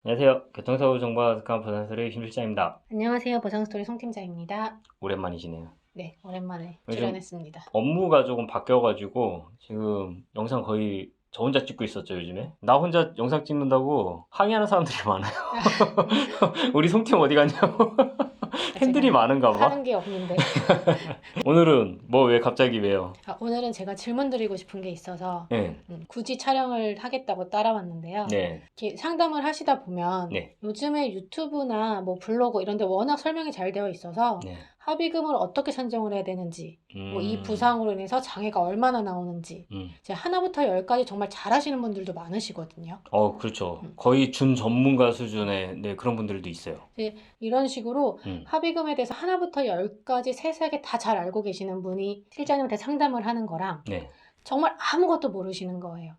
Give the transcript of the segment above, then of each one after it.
안녕하세요. 교통사고 정보가 가득한 보상스토리 김 실장입니다. 안녕하세요. 보상스토리 송 팀장입니다. 오랜만이시네요. 네, 오랜만에 요즘 출연했습니다. 업무가 조금 바뀌어가지고 지금 영상 거의 저 혼자 찍고 있었죠, 요즘에. 나 혼자 영상 찍는다고 항의하는 사람들이 많아요. 우리 송팀 어디 갔냐고. 팬들이 제가 많은가 봐. 하는 게 없는데 오늘은 왜 갑자기 왜요? 오늘은 제가 질문 드리고 싶은 게 있어서 네, 굳이 촬영을 하겠다고 따라왔는데요. 네, 이렇게 상담을 하시다 보면 네, 요즘에 유튜브나 뭐 블로그 이런 데 워낙 설명이 잘 되어 있어서 네. 합의금을 어떻게 산정을 해야 되는지, 뭐 이 음, 부상으로 인해서 장애가 얼마나 나오는지, 음. 이제 하나부터 열까지 정말 잘하시는 분들도 많으시거든요. 그렇죠. 음. 거의 준 전문가 수준의 네, 그런 분들도 있어요. 이제 이런 식으로 음, 합의금에 대해서 하나부터 열까지 세세하게 다 잘 알고 계시는 분이 실장님한테 상담을 하는 거랑 네. 정말 아무것도 모르시는 거예요.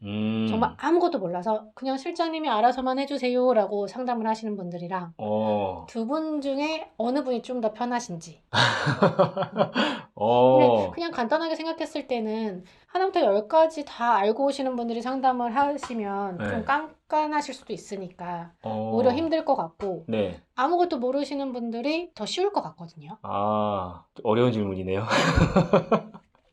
정말 아무것도 몰라서 그냥 실장님이 알아서만 해주세요라고 상담을 하시는 분들이랑 어, 두 분 중에 어느 분이 좀 더 편하신지. 근데 어, 그냥 간단하게 생각했을 때는 하나부터 열까지 다 알고 오시는 분들이 상담을 하시면 좀 네. 깐깐하실 수도 있으니까 오히려 어, 힘들 것 같고 네. 아무것도 모르시는 분들이 더 쉬울 것 같거든요. 어려운 질문이네요.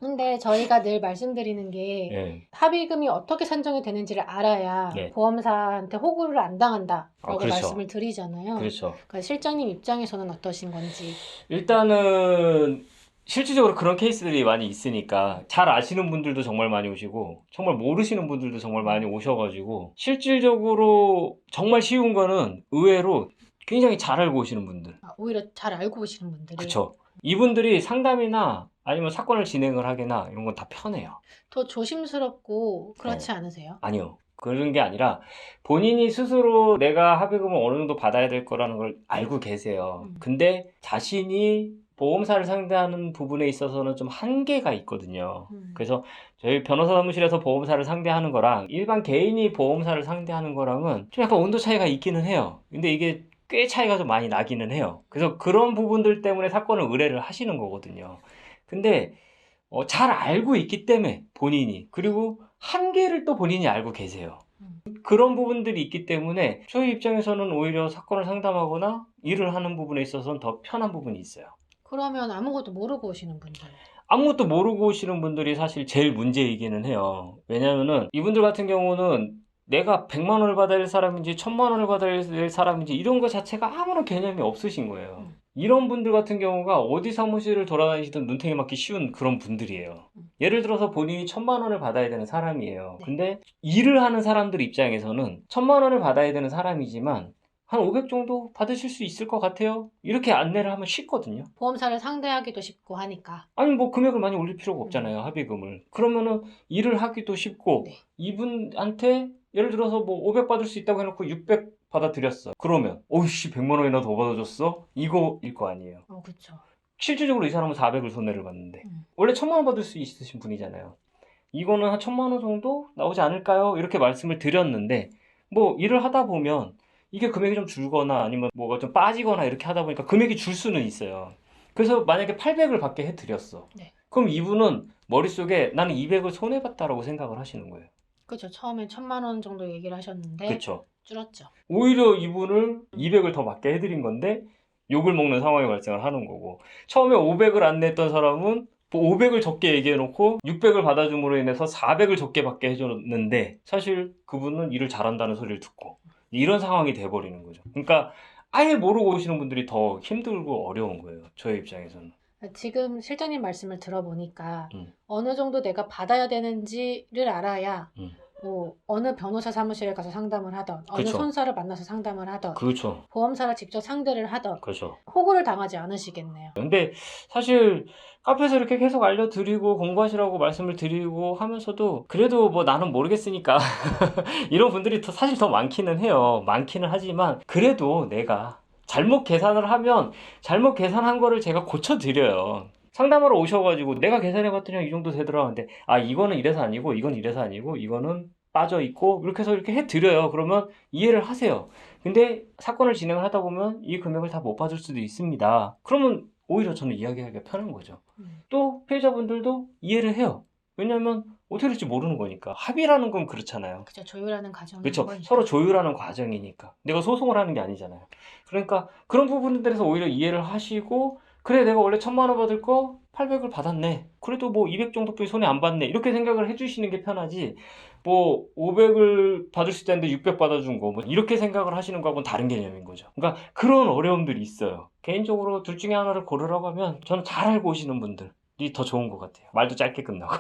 근데 저희가 늘 말씀드리는 게 네, 합의금이 어떻게 산정이 되는지를 알아야 네. 보험사한테 호구를 안 당한다라고 그렇죠. 말씀을 드리잖아요. 그렇죠. 그러니까 실장님 입장에서는 어떠신 건지. 일단은, 실질적으로 그런 케이스들이 많이 있으니까, 잘 아시는 분들도 정말 많이 오시고, 정말 모르시는 분들도 정말 많이 오셔가지고, 실질적으로 정말 쉬운 거는 의외로 굉장히 잘 알고 오시는 분들. 오히려 잘 알고 오시는 분들이 그쵸. 이분들이 상담이나 아니면 사건을 진행을 하거나 이런 건 다 편해요. 더 조심스럽고 네. 그렇지 않으세요? 아니요. 그런 게 아니라 본인이 스스로 내가 합의금을 어느 정도 받아야 될 거라는 걸 알고 계세요. 음. 근데 자신이 보험사를 상대하는 부분에 있어서는 좀 한계가 있거든요. 음. 그래서 저희 변호사 사무실에서 보험사를 상대하는 거랑 일반 개인이 보험사를 상대하는 거랑은 좀 약간 온도 차이가 있기는 해요. 근데 이게 꽤 차이가 좀 많이 나기는 해요. 그래서 그런 부분들 때문에 사건을 의뢰를 하시는 거거든요. 근데 잘 알고 있기 때문에 본인이 그리고 한계를 또 본인이 알고 계세요. 음. 그런 부분들이 있기 때문에 저희 입장에서는 오히려 사건을 상담하거나 일을 하는 부분에 있어서는 더 편한 부분이 있어요. 그러면 아무것도 모르고 오시는 분들. 아무것도 모르고 오시는 분들이 사실 제일 문제이기는 해요. 왜냐면은 이분들 같은 경우는 내가 100만 원을 받아야 할 사람인지 1000만 원을 받아야 할 사람인지 이런 거 자체가 아무런 개념이 없으신 거예요. 음. 이런 분들 같은 경우가 어디 사무실을 돌아다니시든 눈탱이 맞기 쉬운 그런 분들이에요. 음. 예를 들어서 본인이 1000만 원을 받아야 되는 사람이에요. 네. 근데 일을 하는 사람들 입장에서는 1000만 원을 받아야 되는 사람이지만 한 500 정도 받으실 수 있을 것 같아요. 이렇게 안내를 하면 쉽거든요. 보험사를 상대하기도 쉽고 하니까. 아니 뭐 금액을 많이 올릴 필요가 음. 없잖아요. 합의금을. 그러면은 일을 하기도 쉽고 네. 이분한테 예를 들어서 뭐 500 받을 수 있다고 해놓고 600 받아들였어. 그러면 어이씨 100만 원이나 더 받아줬어? 이거일 거 아니에요. 그쵸. 실질적으로 이 사람은 400을 손해를 봤는데 음. 원래 1000만 원 받을 수 있으신 분이잖아요. 이거는 한 1000만 원 정도 나오지 않을까요? 이렇게 말씀을 드렸는데 뭐 일을 하다 보면 이게 금액이 좀 줄거나 아니면 뭐가 좀 빠지거나 이렇게 하다 보니까 금액이 줄 수는 있어요. 그래서 만약에 800을 받게 해드렸어. 네. 그럼 이분은 머릿속에 나는 200을 손해봤다라고 생각을 하시는 거예요. 그쵸. 처음에 1000만 원 정도 얘기를 하셨는데 그쵸? 줄었죠. 오히려 이분을 200을 더 받게 해드린 건데 욕을 먹는 상황이 발생을 하는 거고 처음에 500을 안 냈던 사람은 500을 적게 얘기해놓고 600을 받아줌으로 인해서 400을 적게 받게 해줬는데 사실 그분은 일을 잘한다는 소리를 듣고 이런 상황이 돼버리는 거죠. 그러니까 아예 모르고 오시는 분들이 더 힘들고 어려운 거예요. 저의 입장에서는. 지금 실장님 말씀을 들어보니까 음, 어느 정도 내가 받아야 되는지를 알아야 음. 뭐 어느 변호사 사무실에 가서 상담을 하던 어느 그쵸. 손사를 만나서 상담을 하던 그렇죠. 보험사를 직접 상대를 하던 그렇죠. 호구를 당하지 않으시겠네요. 근데 사실 카페에서 이렇게 계속 알려드리고 공부하시라고 말씀을 드리고 하면서도 그래도 뭐 나는 모르겠으니까 이런 분들이 사실 더 많기는 해요. 많기는 하지만 그래도 내가 잘못 계산을 하면 잘못 계산한 거를 제가 고쳐드려요. 상담하러 오셔가지고 내가 계산해봤더니 이 정도 되더라. 근데 이거는 이래서 아니고 이건 이래서 아니고 이거는 빠져 있고 이렇게 해서 이렇게 해드려요. 그러면 이해를 하세요. 근데 사건을 진행을 하다 보면 이 금액을 다 못 받을 수도 있습니다. 그러면 오히려 저는 이야기하기가 편한 거죠. 음. 또 피해자분들도 이해를 해요. 왜냐하면 어떻게 될지 모르는 거니까. 합의라는 건 그렇잖아요. 그죠. 조율하는 과정이 그렇죠. 서로 조율하는 과정이니까. 내가 소송을 하는 게 아니잖아요. 그러니까 그런 부분들에서 오히려 이해를 하시고, 그래 내가 원래 1,000만 원 받을 거 800을 받았네. 그래도 뭐 200 정도뿐이 손해 안 봤네. 이렇게 생각을 해주시는 게 편하지. 뭐 500을 받을 수 있다는데 600 받아준 거, 뭐 이렇게 생각을 하시는 거하고는 다른 개념인 거죠. 그러니까 그런 어려움들이 있어요. 개인적으로 둘 중에 하나를 고르라고 하면 저는 잘 알고 오시는 분들이 더 좋은 것 같아요. 말도 짧게 끝나고.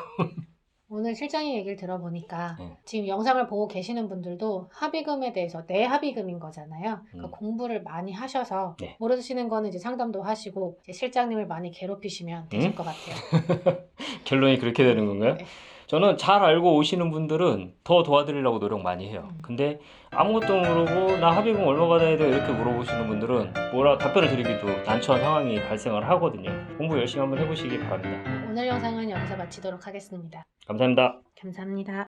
오늘 실장님 얘기를 들어보니까 네. 지금 영상을 보고 계시는 분들도 합의금에 대해서 내 합의금인 거잖아요. 그러니까 공부를 많이 하셔서 네. 모르시는 거는 이제 상담도 하시고 이제 실장님을 많이 괴롭히시면 되실 것 같아요. 결론이 그렇게 되는 건가요? 네. 저는 잘 알고 오시는 분들은 더 도와드리려고 노력 많이 해요. 근데 아무것도 모르고 나 합의금 얼마 받아야 돼 이렇게 물어보시는 분들은 뭐라 답변을 드리기도 난처한 상황이 발생을 하거든요. 공부 열심히 한번 해보시기 바랍니다. 오늘 영상은 여기서 마치도록 하겠습니다. 감사합니다. 감사합니다.